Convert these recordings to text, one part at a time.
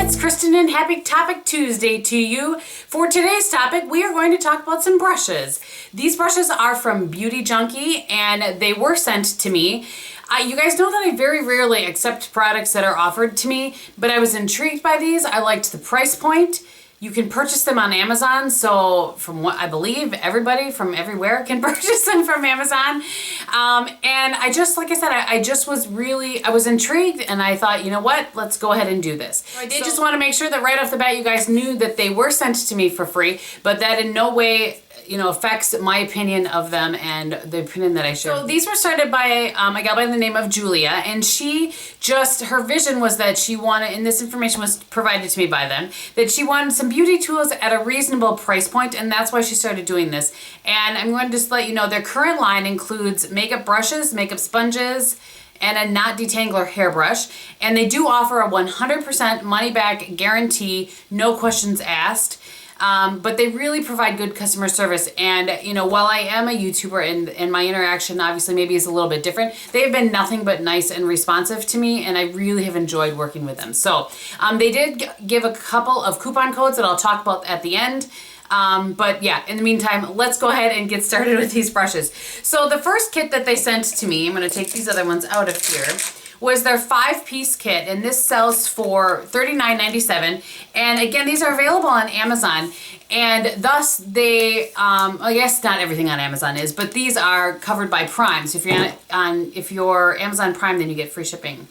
it's Kristin and happy Topic Tuesday to you. For today's topic, we are going to talk about some brushes. These brushes are from Beauty Junkee and they were sent to me. You guys know that I very rarely accept products that are offered to me, but I was intrigued by these. I liked the price point. You can purchase them on Amazon, so from what I believe, everybody from everywhere can purchase them from Amazon. And I just, like I said, I was intrigued and I thought, you know what, let's go ahead and do this. So I did just want to make sure that right off the bat you guys knew that they were sent to me for free, but that in no way affects my opinion of them and the opinion that I share. So these were started by a gal by the name of Julia, and her vision was that she wanted, and this information was provided to me by them, that she wanted some beauty tools at a reasonable price point, and that's why she started doing this. And I'm going to just let you know, their current line includes makeup brushes, makeup sponges, and a knot detangler hairbrush. And they do offer a 100% money back guarantee, no questions asked. But they really provide good customer service. And, while I am a YouTuber and my interaction obviously maybe is a little bit different, they have been nothing but nice and responsive to me, and I really have enjoyed working with them. So they did give a couple of coupon codes that I'll talk about at the end. But yeah, in the meantime, let's go ahead and get started with these brushes. So the first kit that they sent to me, I'm going to take these other ones out of here, was their 5-piece kit, and this sells for $39.97. And again, these are available on Amazon, and thus they, I guess not everything on Amazon is, but these are covered by Prime. So if you're Amazon Prime, then you get free shipping.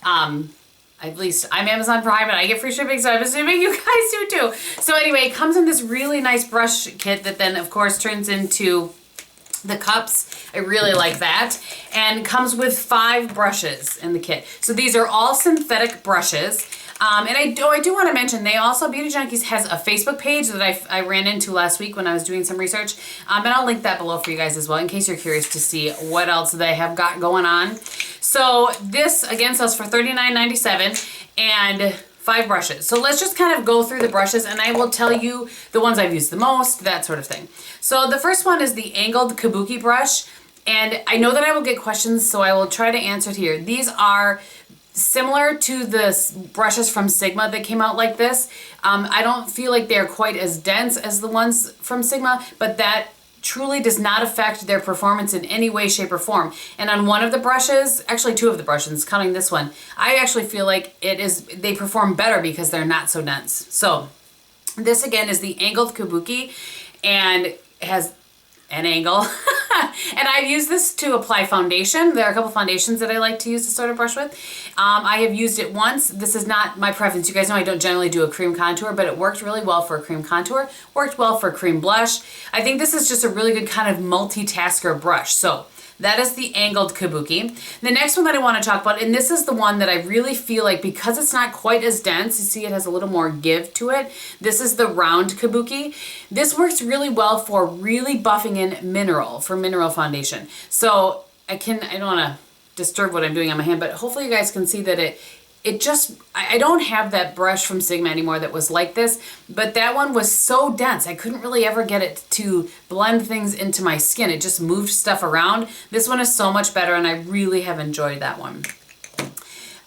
At least I'm Amazon Prime and I get free shipping, so I'm assuming you guys do too. So anyway, it comes in this really nice brush kit that then of course turns into the cups. I really like that. And comes with 5 brushes in the kit. So these are all synthetic brushes. And I do want to mention, they also, Beauty Junkees has a Facebook page that I ran into last week when I was doing some research. And I'll link that below for you guys as well, in case you're curious to see what else they have got going on. So this, again, sells for $39.97 and 5 brushes. So let's just kind of go through the brushes and I will tell you the ones I've used the most, that sort of thing. So the first one is the angled Kabuki brush. And I know that I will get questions, so I will try to answer it here. These are similar to the brushes from Sigma that came out like this. I don't feel like they're quite as dense as the ones from Sigma, but that truly does not affect their performance in any way, shape, or form. And on one of the brushes, actually 2 of the brushes, counting this one, I actually feel like they perform better because they're not so dense. So this again is the angled Kabuki, and it has an angle. And I've used this to apply foundation. There are a couple foundations that I like to use this sort of brush with. I have used it once. This is not my preference. You guys know I don't generally do a cream contour, but it worked really well for a cream contour. Worked well for a cream blush. I think this is just a really good kind of multitasker brush. So that is the angled Kabuki. The next one that I want to talk about, and this is the one that I really feel like, because it's not quite as dense, you see it has a little more give to it. This is the round Kabuki. This works really well for really buffing in mineral foundation. So I don't want to disturb what I'm doing on my hand, but hopefully you guys can see that I don't have that brush from Sigma anymore that was like this, but that one was so dense. I couldn't really ever get it to blend things into my skin. It just moved stuff around. This one is so much better, and I really have enjoyed that one.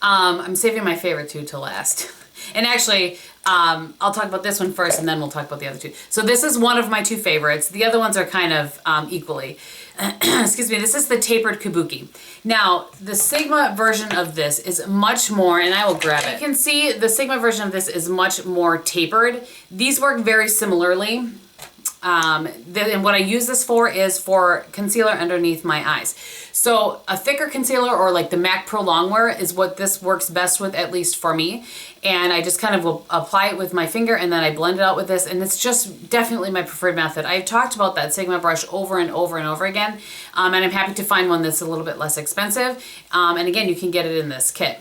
I'm saving my favorite 2 to last. And actually, I'll talk about this one first, and then we'll talk about the other 2. So this is one of my 2 favorites. The other ones are kind of equally. Excuse me, this is the Tapered Kabuki. Now, the Sigma version of this is much more, and I will grab it. You can see the Sigma version of this is much more tapered. These work very similarly. And what I use this for is for concealer underneath my eyes. So a thicker concealer, or like the MAC Pro Longwear, is what this works best with, at least for me. And I just kind of will apply it with my finger and then I blend it out with this, and it's just definitely my preferred method. I've talked about that Sigma brush over and over and over again, and I'm happy to find one that's a little bit less expensive. And again, you can get it in this kit.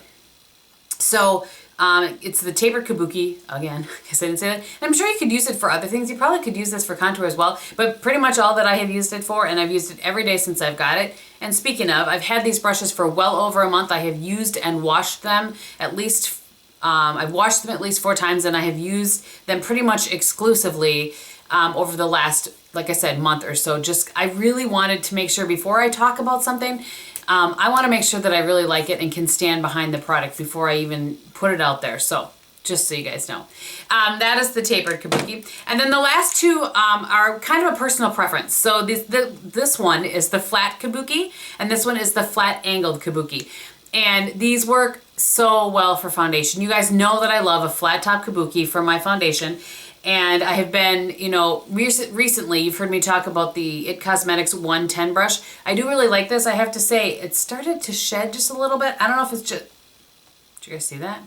So it's the Tapered Kabuki, again, I guess I didn't say that. And I'm sure you could use it for other things. You probably could use this for contour as well, but pretty much all that I have used it for, and I've used it every day since I've got it. And speaking of, I've had these brushes for well over a month. I have used and washed them at least, I've washed them at least 4 times, and I have used them pretty much exclusively over the last, like I said, month or so. I really wanted to make sure before I talk about something, I want to make sure that I really like it and can stand behind the product before I even put it out there. So just so you guys know. That is the Tapered Kabuki. And then the last two are kind of a personal preference. So this one is the flat Kabuki, and this one is the flat angled Kabuki. And these work so well for foundation. You guys know that I love a flat top Kabuki for my foundation. And I have been, you know, recently, you've heard me talk about the It Cosmetics 110 brush. I do really like this. I have to say, it started to shed just a little bit. I don't know if it's just, did you guys see that?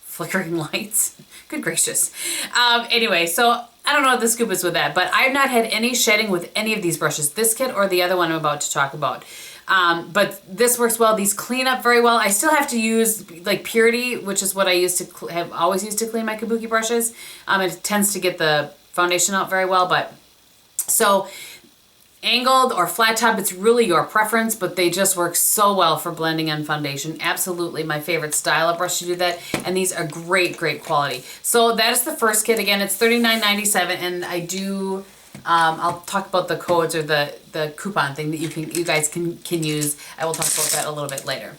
Flickering lights. Good gracious. Anyway, so I don't know what the scoop is with that, but I've not had any shedding with any of these brushes, this kit or the other one I'm about to talk about. But this works well. These clean up very well. I still have to use like Purity, which is what I used to have always used to clean my Kabuki brushes. It tends to get the foundation out very well, but so angled or flat top, it's really your preference, but they just work so well for blending and foundation. Absolutely my favorite style of brush to do that. And these are great, great quality. So that is the first kit. Again, it's $39.97, and I do, I'll talk about the codes or the coupon thing that you guys can use. I will talk about that a little bit later.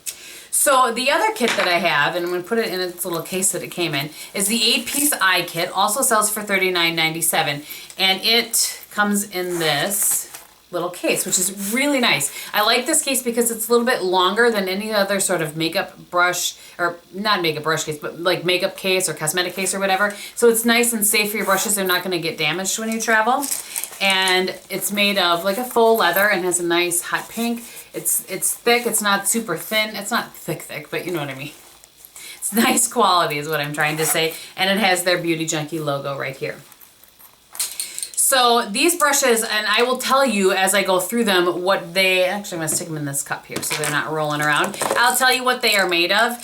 So the other kit that I have, and I'm going to put it in its little case that it came in, is the 8-piece eye kit. Also sells for $39.97, and it comes in this little case, which is really nice. I like this case because it's a little bit longer than any other sort of makeup brush, or not makeup brush case, but like makeup case or cosmetic case or whatever. So it's nice and safe for your brushes. They're not going to get damaged when you travel. And it's made of like a faux leather and has a nice hot pink. It's thick. It's not super thin. It's not thick, but you know what I mean. It's nice quality is what I'm trying to say. And it has their Beauty Junkee logo right here. So these brushes, and I will tell you as I go through them what they, actually I'm going to stick them in this cup here so they're not rolling around. I'll tell you what they are made of.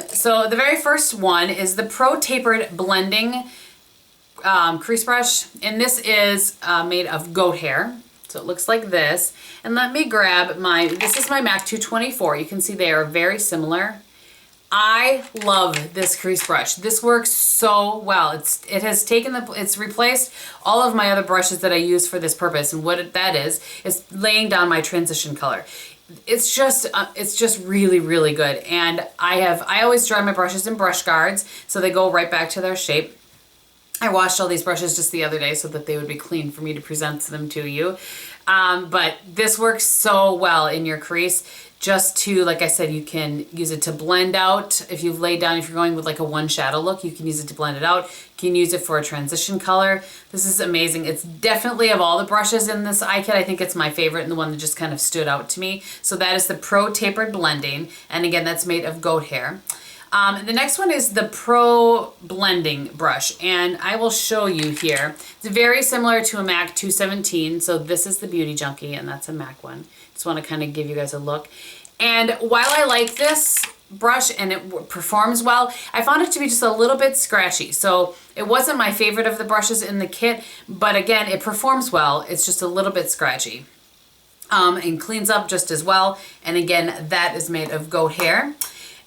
So the very first one is the Pro Tapered Blending crease brush, and this is made of goat hair. So it looks like this. And let me grab this is my MAC 224. You can see they are very similar. I love this crease brush. This works so well. It's replaced all of my other brushes that I use for this purpose. And what that is laying down my transition color. It's just really, really good. And I always dry my brushes in brush guards so they go right back to their shape. I washed all these brushes just the other day so that they would be clean for me to present them to you. But this works so well in your crease. Just to, like I said, you can use it to blend out. If you've laid down, if you're going with like a one shadow look, you can use it to blend it out. You can use it for a transition color. This is amazing. It's definitely, of all the brushes in this eye kit, I think it's my favorite and the one that just kind of stood out to me. So that is the Pro Tapered Blending. And again, that's made of goat hair. The next one is the Pro Blending brush, and I will show you here. It's very similar to a MAC 217, so this is the Beauty Junkee, and that's a MAC one. Just want to kind of give you guys a look. And while I like this brush and it performs well, I found it to be just a little bit scratchy. So it wasn't my favorite of the brushes in the kit, but again, it performs well. It's just a little bit scratchy. And cleans up just as well. And again, that is made of goat hair.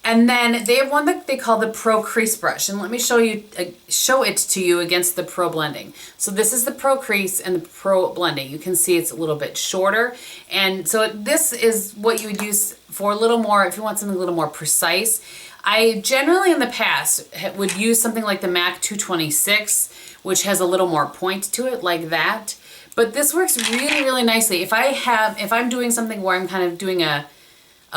And then they have one that they call the Pro Crease brush. And let me show it to you against the Pro Blending. So this is the Pro Crease and the Pro Blending. You can see it's a little bit shorter. And so this is what you would use for a little more, if you want something a little more precise. I generally in the past would use something like the MAC 226, which has a little more point to it like that. But this works really, really nicely. If I'm doing something where I'm kind of doing a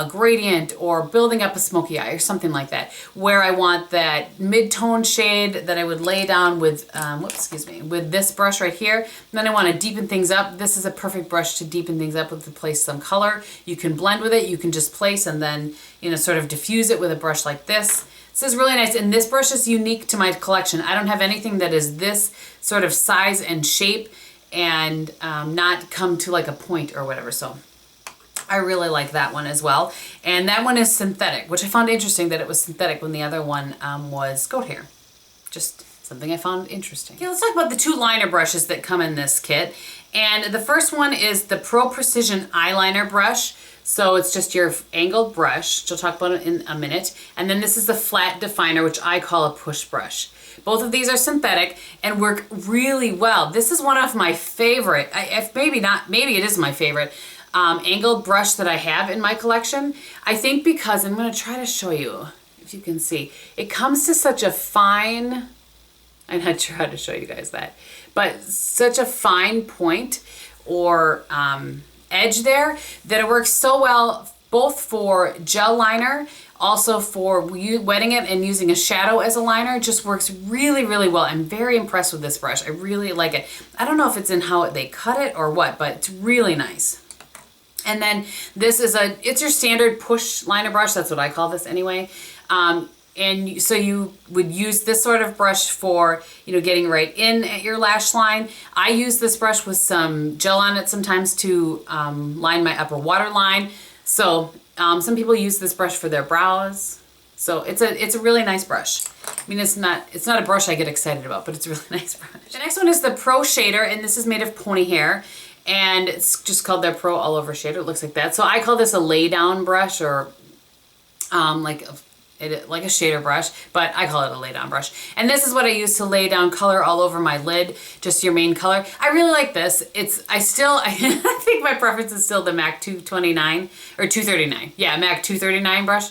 gradient or building up a smoky eye or something like that, where I want that mid-tone shade that I would lay down with, with this brush right here. And then I want to deepen things up. This is a perfect brush to deepen things up with, to place some color. You can blend with it. You can just place and then, you know, sort of diffuse it with a brush like this. This is really nice, and this brush is unique to my collection. I don't have anything that is this sort of size and shape and not come to like a point or whatever. So I really like that one as well. And that one is synthetic, which I found interesting that it was synthetic when the other one was goat hair. Just something I found interesting. Okay, let's talk about the two liner brushes that come in this kit. And the first one is the Pro Precision Eyeliner brush. So it's just your angled brush, which I'll talk about in a minute. And then this is the flat definer, which I call a push brush. Both of these are synthetic and work really well. This is one of my favorite, maybe it is my favorite, angled brush that I have in my collection. I think because, I'm going to try to show you if you can see, it comes to such a fine, I'm not sure how to show you guys that, but such a fine point or edge there that it works so well both for gel liner, also for wetting it and using a shadow as a liner. It just works really, really well. I'm very impressed with this brush. I really like it. I don't know if it's in how they cut it or what, but it's really nice. And then this is it's your standard push liner brush. That's what I call this anyway. And so you would use this sort of brush for, you know, getting right in at your lash line. I use this brush with some gel on it sometimes to line my upper waterline. So some people use this brush for their brows. So it's a really nice brush. I mean, it's not a brush I get excited about, but it's a really nice brush. The next one is the Pro Shader, and this is made of pony hair. And it's just called their Pro All Over Shader. It looks like that. So I call this a lay down brush, or like a shader brush, but I call it a lay down brush. And this is what I use to lay down color all over my lid, just your main color. I really like this. I think my preference is still the MAC 229 or 239. Yeah, MAC 239 brush,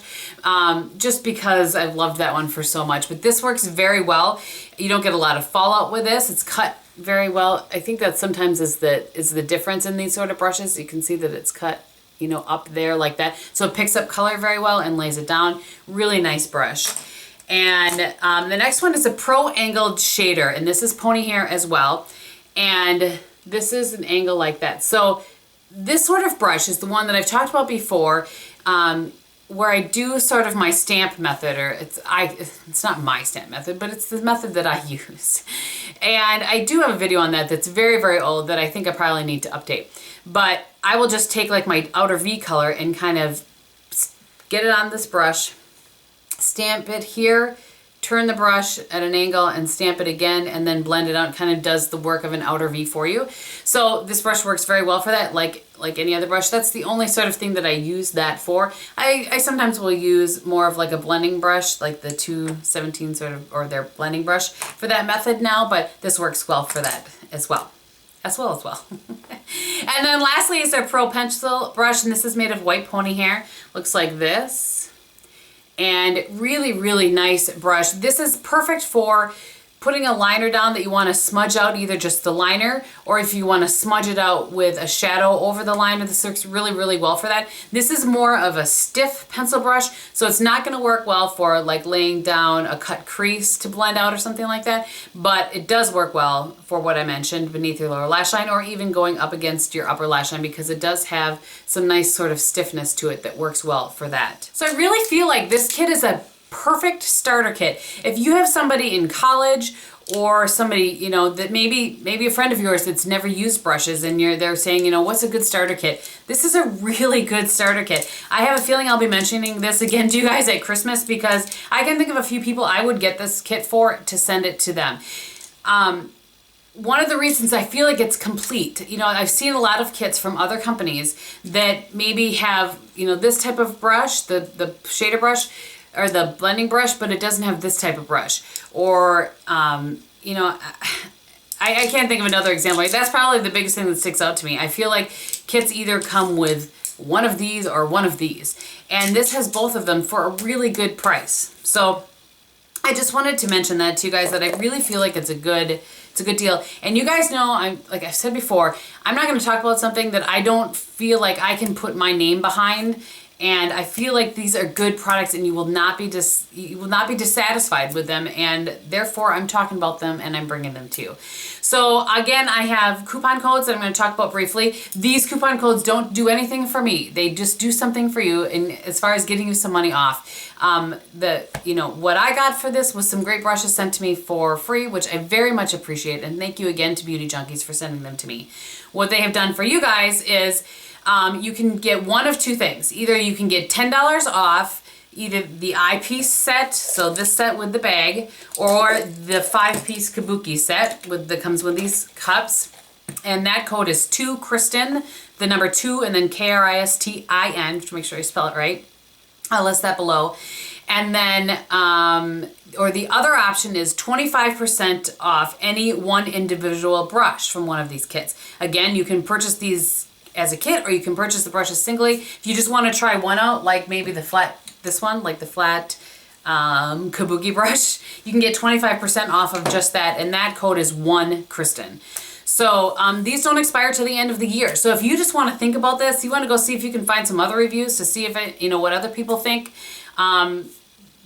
just because I've loved that one for so much. But this works very well. You don't get a lot of fallout with this. It's cut very well. I think that sometimes is the difference in these sort of brushes. You can see that it's cut, you know, up there like that. So it picks up color very well and lays it down. Really nice brush. And the next one is a Pro Angled Shader, and this is pony hair as well. And this is an angle like that. So this sort of brush is the one that I've talked about before, where I do sort of my stamp method, or it's not my stamp method, but it's the method that I use. And I do have a video on that that's very, very old that I think I probably need to update. But I will just take like my outer V color and kind of get it on this brush, stamp it here, turn the brush at an angle and stamp it again, and then blend it out. It kind of does the work of an outer V for you. So this brush works very well for that, like any other brush. That's the only sort of thing that I use that for. I sometimes will use more of like a blending brush, like the 217 sort of, or their blending brush for that method now, but this works well for that as well. And then lastly is their Pro Pencil brush, and this is made of white pony hair. Looks like this. And really, really nice brush. This is perfect for putting a liner down that you want to smudge out, either just the liner, or if you want to smudge it out with a shadow over the liner. This works really, really well for that. This is more of a stiff pencil brush, so it's not going to work well for like laying down a cut crease to blend out or something like that, but it does work well for what I mentioned beneath your lower lash line, or even going up against your upper lash line, because it does have some nice sort of stiffness to it that works well for that. So I really feel like this kit is a perfect starter kit. If you have somebody in college, or somebody, you know, that maybe a friend of yours that's never used brushes, and they're saying, you know, what's a good starter kit? This is a really good starter kit. I have a feeling I'll be mentioning this again to you guys at Christmas, because I can think of a few people I would get this kit for to send it to them. One of the reasons I feel like it's complete, you know, I've seen a lot of kits from other companies that maybe have, you know, this type of brush, the shader brush, or the blending brush, but it doesn't have this type of brush. Or, you know, I can't think of another example. That's probably the biggest thing that sticks out to me. I feel like kits either come with one of these or one of these. And this has both of them for a really good price. So I just wanted to mention that to you guys, that I really feel like it's a good deal. And you guys know, like I've said before, I'm not going to talk about something that I don't feel like I can put my name behind. And I feel like these are good products, and you will not be dissatisfied with them, and therefore I'm talking about them and I'm bringing them to you. So again, I have coupon codes that I'm going to talk about briefly. These coupon codes don't do anything for me. They just do something for you, and as far as getting you some money off. You know, what I got for this was some great brushes sent to me for free, which I very much appreciate, and thank you again to Beauty Junkies for sending them to me. What they have done for you guys is you can get one of two things. Either you can get $10 off either the eyepiece set, so this set with the bag, or the 5-piece Kabuki set that comes with these cups. And that code is 2Kristin, the number 2, and then Kristin, to make sure I spell it right. I'll list that below. And then, or the other option is 25% off any one individual brush from one of these kits. Again, you can purchase these as a kit, or you can purchase the brushes singly. If you just want to try one out, like maybe the flat, this one, like the flat Kabuki brush. You can get 25% off of just that, and that code is 1Kristin. So these don't expire till the end of the year. So if you just want to think about this, you want to go see if you can find some other reviews to see if it, you know, what other people think.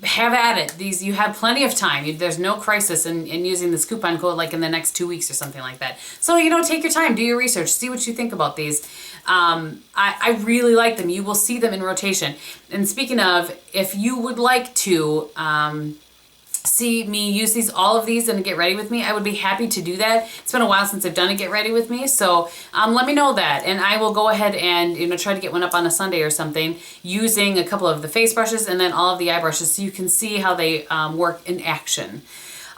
Have at it. These, you have plenty of time. There's no crisis in using this coupon code like in the next 2 weeks or something like that. So, you know, take your time, do your research, see what you think about these. I really like them. You will see them in rotation. And speaking of, if you would like to see me use all of these and get ready with me, I would be happy to do that. It's been a while since I've done a get ready with me, so let me know that, and I will go ahead and, you know, try to get one up on a Sunday or something using a couple of the face brushes and then all of the eye brushes so you can see how they work in action.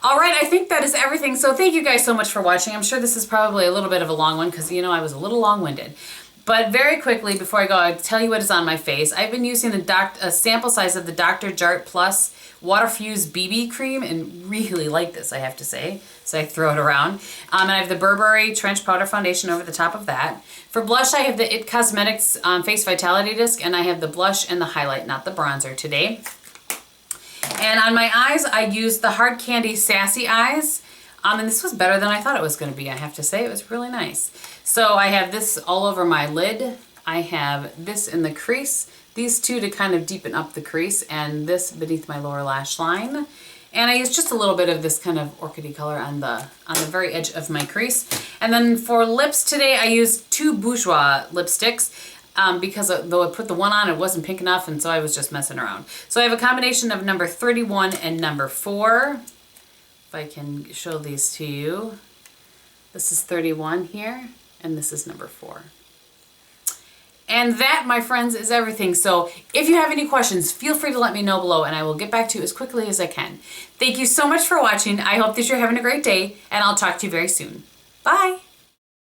All right, I think that is everything. So thank you guys so much for watching. I'm sure this is probably a little bit of a long one because, you know, I was a little long-winded. But very quickly, before I go, I'll tell you what is on my face. I've been using a sample size of the Dr. Jart Plus Water Fuse BB Cream and really like this, I have to say. So I throw it around. And I have the Burberry Trench Powder Foundation over the top of that. For blush, I have the IT Cosmetics Face Vitality Disc, and I have the blush and the highlight, not the bronzer today. And on my eyes, I used the Hard Candy Sassy Eyes. And this was better than I thought it was going to be, I have to say. It was really nice. So I have this all over my lid. I have this in the crease. These two to kind of deepen up the crease, and this beneath my lower lash line. And I used just a little bit of this kind of orchidy color on the very edge of my crease. And then for lips today, I used 2 Bourjois lipsticks. Because though I put the one on, it wasn't pink enough, and so I was just messing around. So I have a combination of number 31 and number 4. If I can show these to you. This is 31 here, and this is number 4. And that, my friends, is everything. So if you have any questions, feel free to let me know below, and I will get back to you as quickly as I can. Thank you so much for watching. I hope that you're having a great day, and I'll talk to you very soon. Bye!